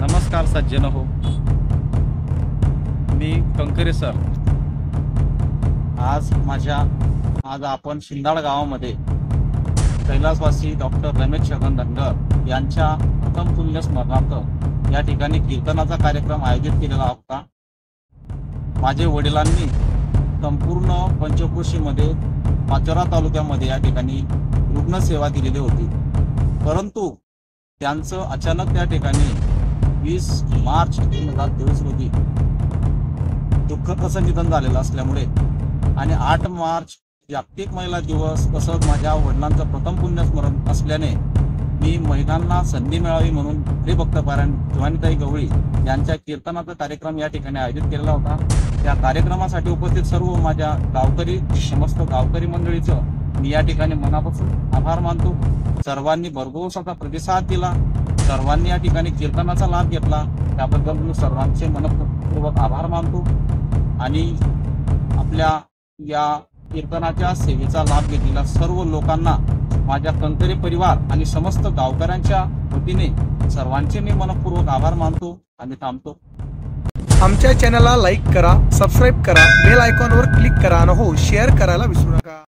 नमस्कार सज्जन हो, मी कंकरे सर। आज आपण शिंदाड गावामध्ये कैलासवासी डॉक्टर रमेश छगन धनगर यांच्या प्रथम पुण्यस्मरणार्थ या ठिकाणी कीर्तनाचा कार्यक्रम आयोजित केलेला होता। माझे वडिलांनी संपूर्ण पंचक्रोशीमध्ये पाचोरा तालुक्यामध्ये या ठिकाणी रुग्णसेवा दिलेली होती, परंतु त्यांचं अचानक त्या ठिकाणी 20 मार्च 2023 रोजी दुःखद असं निधन झालेलं असल्यामुळे आणि 8 मार्च जागतिक महिला दिवस तसंच माझ्या वडिलांचं प्रथम पुण्यस्मरण असल्याने मी महिलांना संधी मिळावी म्हणून हरिभक्तपारायण शिवानीताई गवळी यांच्या कीर्तनाचा कार्यक्रम या ठिकाणी आयोजित केलेला होता। त्या कार्यक्रमासाठी उपस्थित सर्व माझ्या समस्त गावकरी मंडळीचं मी या ठिकाणी मनापासून आभार मानतो। सर्वांनी भरघोस असा प्रतिसाद दिला, सर्वांनी या ठिकाणी कीर्तनाचा लाभ घेतला, त्याबद्दल मी सर्वांचे मनपूर्वक आभार मानतो। आणि आपल्या या कीर्तनाच्या सेवेचा लाभ घेतलेल्या सर्व लोकांना माझ्या कंकरे परिवार आणि समस्त गावकऱ्यांच्या वतीने सर्वांचे मी मनपूर्वक आभार मानतो आणि थांबतो। आमच्या चॅनलला लाईक करा, सबस्क्राईब करा, बेल आयकॉनवर क्लिक करा आणि हो शेअर करायला विसरू नका।